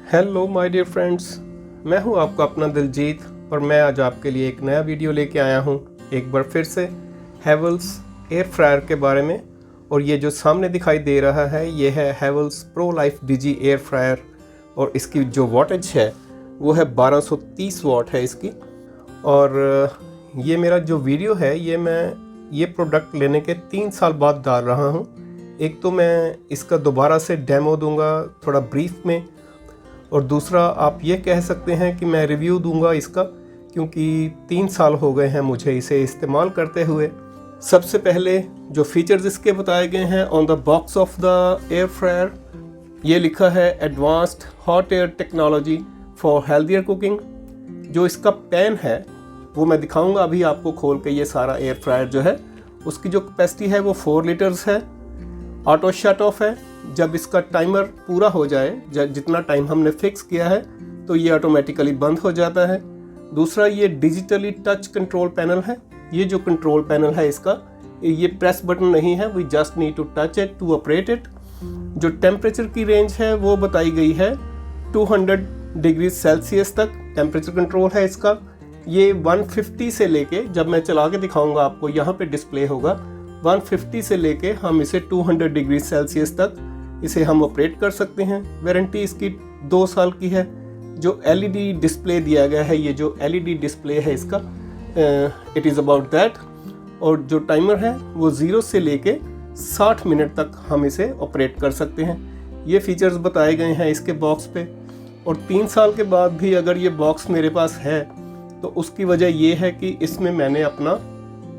Hello my dear friends, मैं हूं आपका अपना दिलजीत और मैं आज आपके लिए एक नया वीडियो लेके आया हूं एक बार फिर से हेवल्स एयर फ्रायर के बारे में। और ये जो सामने दिखाई दे रहा है ये है हेवल्स प्रो लाइफ डिजी एयर फ्रायर और इसकी जो वाटेज है वो है 1230 वाट है इसकी। और ये मेरा जो वीडियो है ये प्रोडक्ट लेने के 3 साल बाद डाल रहा हूँ। एक तो मैं इसका दोबारा से डेमो दूंगा थोड़ा ब्रीफ में, और दूसरा आप ये कह सकते हैं कि मैं रिव्यू दूंगा इसका, क्योंकि 3 साल हो गए हैं मुझे इसे इस्तेमाल करते हुए। सबसे पहले जो फीचर्स इसके बताए गए हैं on the box of the air fryer, ये लिखा है advanced hot air technology for healthier cooking. जो इसका पैन है वो मैं दिखाऊंगा अभी आपको खोल के। ये सारा एयर फ्रायर जो है उसकी जो कैपेसिटी है वो 4 लीटर्स है। ऑटो शट ऑफ है, जब इसका टाइमर पूरा हो जाए, जितना टाइम हमने फिक्स किया है तो ये ऑटोमेटिकली बंद हो जाता है। दूसरा, ये डिजिटली टच कंट्रोल पैनल है। ये जो कंट्रोल पैनल है इसका, ये प्रेस बटन नहीं है, we just need to touch it to operate it. जो टेम्परेचर की रेंज है वो बताई गई है 200 डिग्री सेल्सियस तक टेम्परेचर कंट्रोल है इसका। ये 150 से लेके, जब मैं चला के दिखाऊंगा आपको यहाँ पे डिस्प्ले होगा, 150 से लेके हम इसे 200 डिग्री सेल्सियस तक इसे हम ऑपरेट कर सकते हैं। वारंटी इसकी 2 साल की है। जो एलईडी डिस्प्ले दिया गया है, ये जो एलईडी डिस्प्ले है इसका, इट इज़ अबाउट दैट। और जो टाइमर है वो 0 से लेके 60 मिनट तक हम इसे ऑपरेट कर सकते हैं। ये फीचर्स बताए गए हैं इसके बॉक्स पे। और 3 साल के बाद भी अगर ये बॉक्स मेरे पास है तो उसकी वजह ये है कि इसमें मैंने अपना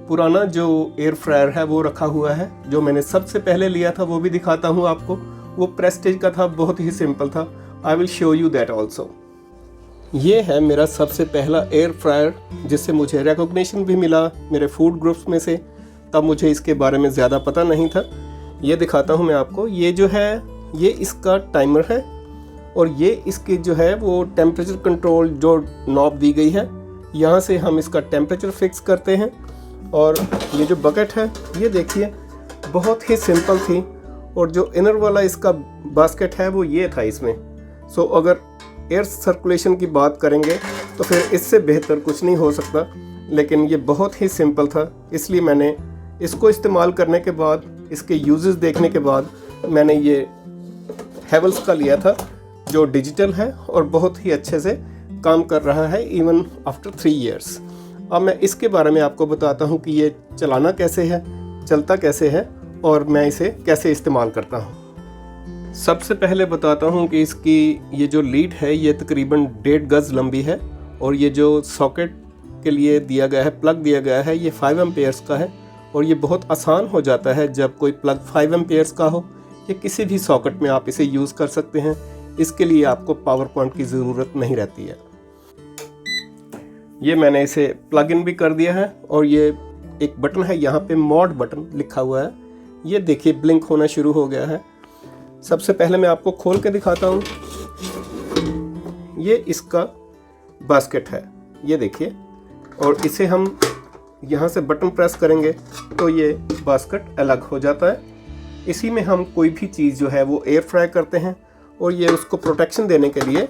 पुराना जो एयर फ्रायर है वो रखा हुआ है। जो मैंने सबसे पहले लिया था वो भी दिखाता हूँ आपको। वो प्रेस्टीज का था, बहुत ही सिंपल था। I will show you that also. ये है मेरा सबसे पहला एयर फ्रायर जिससे मुझे रिकॉग्निशन भी मिला मेरे फूड ग्रुप्स में से। तब मुझे इसके बारे में ज़्यादा पता नहीं था। ये दिखाता हूँ मैं आपको। ये जो है ये इसका टाइमर है और ये इसकी जो है वो टेम्परेचर कंट्रोल जो नॉब दी गई है, यहाँ से हम इसका टेम्परेचर फिक्स करते हैं। और ये जो बकेट है ये देखिए बहुत ही सिंपल थी। और जो इनर वाला इसका बास्केट है वो ये था इसमें। सो अगर एयर सर्कुलेशन की बात करेंगे तो फिर इससे बेहतर कुछ नहीं हो सकता। लेकिन ये बहुत ही सिंपल था, इसलिए मैंने इसको इस्तेमाल करने के बाद, इसके यूजेस देखने के बाद मैंने ये हेवल्स का लिया था जो डिजिटल है और बहुत ही अच्छे से काम कर रहा है इवन आफ्टर 3 ईयर्स। अब मैं इसके बारे में आपको बताता हूँ कि ये चलाना कैसे है, चलता कैसे है और मैं इसे कैसे इस्तेमाल करता हूँ। सबसे पहले बताता हूँ कि इसकी ये जो लीड है ये तकरीबन 1.5 गज लंबी है। और ये जो सॉकेट के लिए दिया गया है, प्लग दिया गया है, ये 5 एम्पेयर्स का है। और ये बहुत आसान हो जाता है जब कोई प्लग 5 एम्पेयर्स का हो। ये किसी भी सॉकेट में आप इसे यूज़ कर सकते हैं। इसके लिए आपको पावर पॉइंट की ज़रूरत नहीं रहती है। ये मैंने इसे प्लग इन भी कर दिया है। और ये एक बटन है, यहाँ पे मॉड बटन लिखा हुआ है, ये देखिए ब्लिंक होना शुरू हो गया है। सबसे पहले मैं आपको खोल के दिखाता हूँ। ये इसका बास्केट है, ये देखिए। और इसे हम यहाँ से बटन प्रेस करेंगे तो ये बास्केट अलग हो जाता है। इसी में हम कोई भी चीज़ जो है वो एयर फ्राई करते हैं और ये उसको प्रोटेक्शन देने के लिए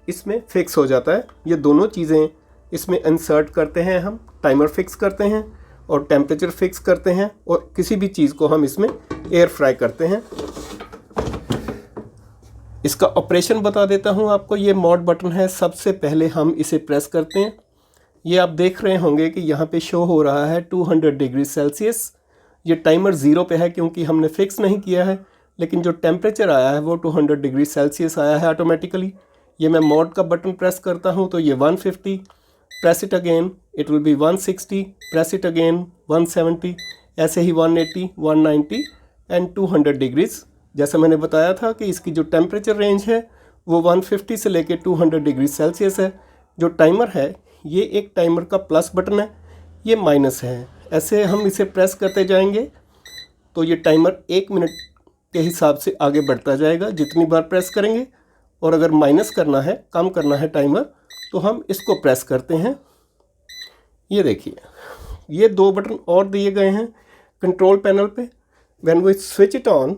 इसमें फिक्स हो जाता है। ये दोनों चीज़ें इसमें इंसर्ट करते हैं हम, टाइमर फिक्स करते हैं और टेम्परेचर फिक्स करते हैं और किसी भी चीज़ को हम इसमें एयर फ्राई करते हैं। इसका ऑपरेशन बता देता हूँ आपको। ये मॉड बटन है, सबसे पहले हम इसे प्रेस करते हैं। ये आप देख रहे होंगे कि यहाँ पे शो हो रहा है 200 डिग्री सेल्सियस। ये टाइमर 0 पे है क्योंकि हमने फिक्स नहीं किया है, लेकिन जो टेम्परेचर आया है वो 200 डिग्री सेल्सियस आया है ऑटोमेटिकली। ये मैं मोड का बटन प्रेस करता हूँ तो ये 150, press it again it will be 160, press it again 170, ऐसे ही 180, 190 एंड 200 डिग्रीज। जैसा मैंने बताया था कि इसकी जो टेम्परेचर रेंज है वो 150 से लेके 200 डिग्री सेल्सियस है। जो टाइमर है ये एक टाइमर का प्लस बटन है, ये माइनस है। ऐसे हम इसे प्रेस करते जाएंगे तो ये टाइमर 1 मिनट के हिसाब से आगे बढ़ता जाएगा जितनी बार प्रेस करेंगे। और अगर माइनस करना है, कम करना है टाइमर, तो हम इसको प्रेस करते हैं। ये देखिए ये 2 बटन और दिए गए हैं कंट्रोल पैनल पे। When we switch it on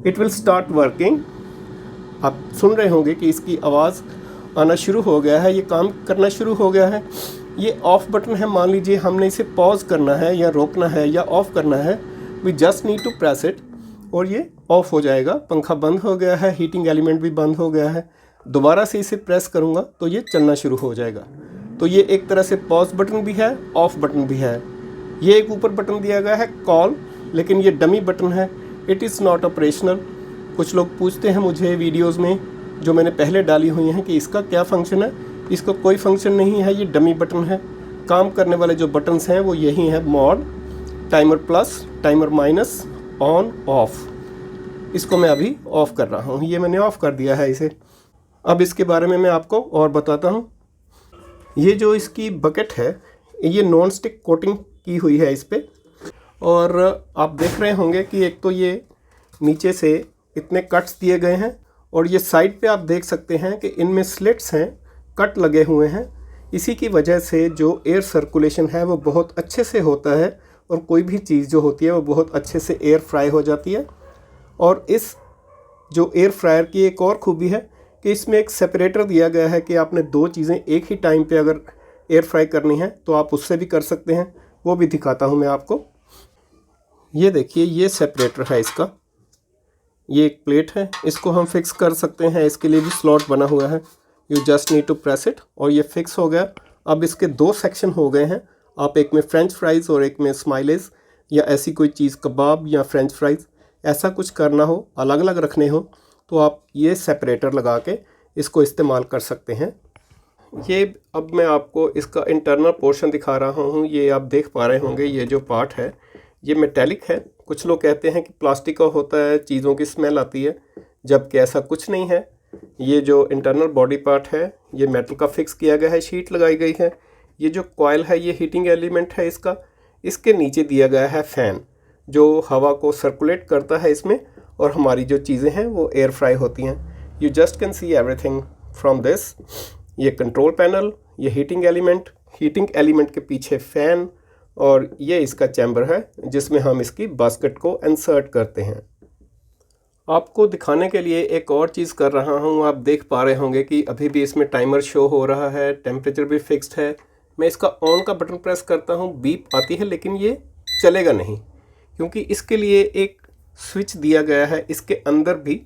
it will start working आप सुन रहे होंगे कि इसकी आवाज़ आना शुरू हो गया है, ये काम करना शुरू हो गया है। ये ऑफ़ बटन है, मान लीजिए हमने इसे पॉज करना है या रोकना है या ऑफ़ करना है, we just need to press it और ये ऑफ़ हो जाएगा। पंखा बंद हो गया है, हीटिंग एलिमेंट भी बंद हो गया है। दोबारा से इसे प्रेस करूँगा तो ये चलना शुरू हो जाएगा। तो ये एक तरह से पॉज बटन भी है, ऑफ़ बटन भी है। ये एक ऊपर बटन दिया गया है कॉल, लेकिन ये डमी बटन है, इट इज़ नॉट ऑपरेशनल। कुछ लोग पूछते हैं मुझे वीडियोज़ में जो मैंने पहले डाली हुई हैं कि इसका क्या फ़ंक्शन है। इसका कोई फंक्शन नहीं है, ये डमी बटन है। काम करने वाले जो बटन्स हैं वो यही हैं, mode, timer plus, timer minus, on, of. इसको मैं अभी ऑफ़ कर रहा हूँ, ये मैंने ऑफ़ कर दिया है इसे। अब इसके बारे में मैं आपको और बताता हूँ। ये जो इसकी बकेट है, ये नॉन स्टिक कोटिंग की हुई है इस पर, और आप देख रहे होंगे कि एक तो ये नीचे से इतने कट्स दिए गए हैं और ये साइड पे आप देख सकते हैं कि इनमें स्लिट्स हैं, कट लगे हुए हैं। इसी की वजह से जो एयर सर्कुलेशन है वो बहुत अच्छे से होता है और कोई भी चीज़ जो होती है वो बहुत अच्छे से एयर फ्राई हो जाती है। और इस जो एयर फ्रायर की एक और खूबी है कि इसमें एक सेपरेटर दिया गया है कि आपने दो चीज़ें एक ही टाइम पे अगर एयर फ्राई करनी है तो आप उससे भी कर सकते हैं। वो भी दिखाता हूँ मैं आपको। ये देखिए, ये सेपरेटर है इसका, ये एक प्लेट है, इसको हम फिक्स कर सकते हैं। इसके लिए भी स्लॉट बना हुआ है, you just need to press it और ये फिक्स हो गया। अब इसके दो सेक्शन हो गए हैं। आप एक में फ्रेंच फ्राइज़ और एक में स्माइलेज या ऐसी कोई चीज़, कबाब या फ्रेंच फ्राइज़, ऐसा कुछ करना हो, अलग अलग रखने हो, तो आप ये सेपरेटर लगा के इसको इस्तेमाल कर सकते हैं। ये अब मैं आपको इसका इंटरनल पोर्शन दिखा रहा हूँ। ये आप देख पा रहे होंगे, ये जो पार्ट है ये मेटेलिक है। कुछ लोग कहते हैं कि प्लास्टिक का होता है, चीज़ों की स्मेल आती है, जबकि ऐसा कुछ नहीं है। ये जो इंटरनल बॉडी पार्ट है ये मेटल का फिक्स किया गया है, शीट लगाई गई है। ये जो कॉइल है ये हीटिंग एलिमेंट है इसका। इसके नीचे दिया गया है फ़ैन जो हवा को सर्कुलेट करता है इसमें, और हमारी जो चीज़ें हैं वो एयर फ्राई होती हैं। You just can see everything from this. ये कंट्रोल पैनल, ये हीटिंग एलिमेंट के पीछे फ़ैन, और ये इसका चैम्बर है जिसमें हम इसकी बास्केट को इंसर्ट करते हैं। आपको दिखाने के लिए एक और चीज़ कर रहा हूँ। आप देख पा रहे होंगे कि अभी भी इसमें टाइमर शो हो रहा है, टेम्परेचर भी फिक्स्ड है। मैं इसका ऑन का बटन प्रेस करता हूँ, बीप आती है, लेकिन ये चलेगा नहीं क्योंकि इसके लिए एक स्विच दिया गया है इसके अंदर भी।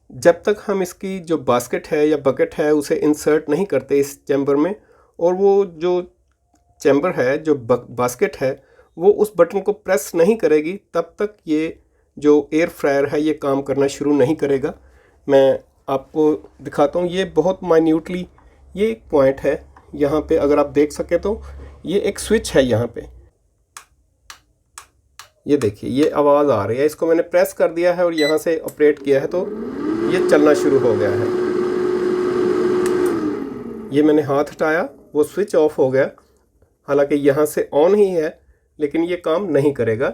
जब तक हम इसकी जो बास्केट है या बकेट है उसे इंसर्ट नहीं करते इस चैम्बर में, और वो जो चैम्बर है, जो बास्केट है, वो उस बटन को प्रेस नहीं करेगी, तब तक ये जो एयर फ्रायर है ये काम करना शुरू नहीं करेगा। मैं आपको दिखाता हूँ, ये बहुत माइन्यूटली ये एक पॉइंट है यहाँ पे, अगर आप देख सके तो ये एक स्विच है यहाँ पे। ये देखिए, ये आवाज़ आ रही है, इसको मैंने प्रेस कर दिया है और यहाँ से ऑपरेट किया है तो ये चलना शुरू हो गया है। ये मैंने हाथ हटाया, वो स्विच ऑफ हो गया। हालांकि यहाँ से ऑन ही है लेकिन ये काम नहीं करेगा।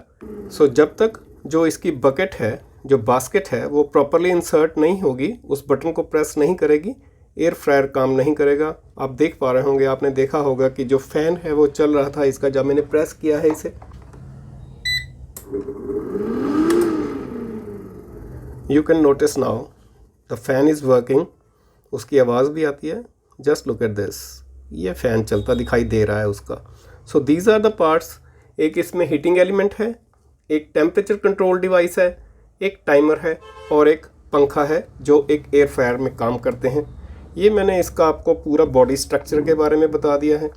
सो जब तक जो इसकी बकेट है, जो बास्केट है, वो प्रॉपरली इंसर्ट नहीं होगी, उस बटन को प्रेस नहीं करेगी, एयर फ्रायर काम नहीं करेगा। आप देख पा रहे होंगे, आपने देखा होगा कि जो फ़ैन है वो चल रहा था इसका जब मैंने प्रेस किया है इसे। You can notice now the fan is working, उसकी आवाज़ भी आती है। जस्ट लुक एट दिस, ये फ़ैन चलता दिखाई दे रहा है उसका। So these are the parts. एक इसमें हीटिंग एलिमेंट है, एक टेम्परेचर कंट्रोल डिवाइस है, एक टाइमर है और एक पंखा है जो एक एयर फ्रायर में काम करते हैं। ये मैंने इसका आपको पूरा बॉडी स्ट्रक्चर के बारे में बता दिया है।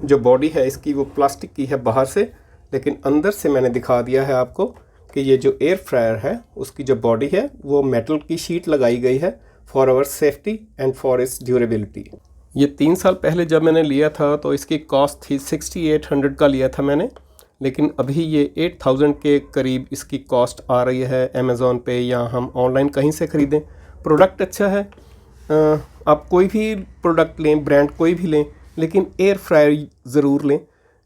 जो बॉडी है इसकी वो प्लास्टिक की है बाहर से, लेकिन अंदर से मैंने दिखा दिया है आपको कि ये जो एयर फ्रायर है उसकी जो बॉडी है वो मेटल की शीट लगाई गई है for our safety and for its durability. ये 3 साल पहले जब मैंने लिया था तो इसकी कॉस्ट थी 6800 का लिया था मैंने, लेकिन अभी ये 8000 के करीब इसकी कॉस्ट आ रही है अमेज़ॉन पे, या हम ऑनलाइन कहीं से ख़रीदें। प्रोडक्ट अच्छा है, आप कोई भी प्रोडक्ट लें, ब्रांड कोई भी लें, लेकिन एयर फ्रायर ज़रूर लें।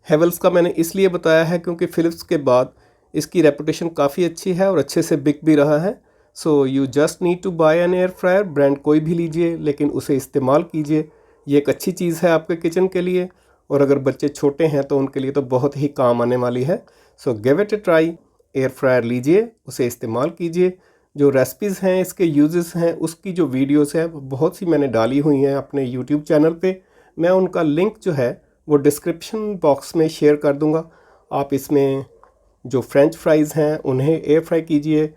हेवल्स का मैंने इसलिए बताया है क्योंकि फ़िलिप्स के बाद इसकी रेपुटेशन काफ़ी अच्छी है और अच्छे से बिक भी रहा है। So you just need to buy an air fryer, brand कोई भी लीजिए लेकिन उसे इस्तेमाल कीजिए। ये एक अच्छी चीज़ है आपके किचन के लिए, और अगर बच्चे छोटे हैं तो उनके लिए तो बहुत ही काम आने वाली है। So give it a try, air fryer लीजिए, उसे इस्तेमाल कीजिए। जो रेसिपीज़ हैं, इसके यूजेस हैं, उसकी जो वीडियोस हैं वो बहुत सी मैंने डाली हुई हैं अपने यूट्यूब चैनल पे। मैं उनका लिंक जो है वो डिस्क्रिप्शन बॉक्स में शेयर कर दूंगा। आप इसमें जो फ्रेंच फ्राइज़ हैं उन्हें एयर फ्राई कीजिए,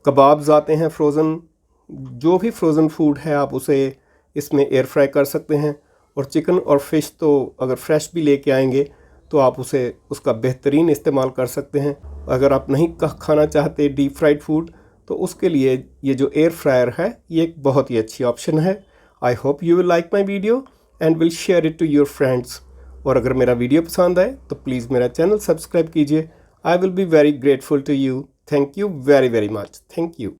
कबाब्स आते हैं फ्रोज़न, जो भी फ्रोज़न फूड है आप उसे इसमें एयर फ्राई कर सकते हैं। और चिकन और फ़िश तो अगर फ्रेश भी लेके आएंगे तो आप उसे उसका बेहतरीन इस्तेमाल कर सकते हैं। अगर आप नहीं खाना चाहते डीप फ्राइड फूड तो उसके लिए ये जो एयर फ्रायर है ये एक बहुत ही अच्छी ऑप्शन है। I hope you will like my video and will share it to your friends. और अगर मेरा वीडियो पसंद आए तो प्लीज़ मेरा चैनल सब्सक्राइब कीजिए। I will be very grateful to you. Thank you very very much. Thank you.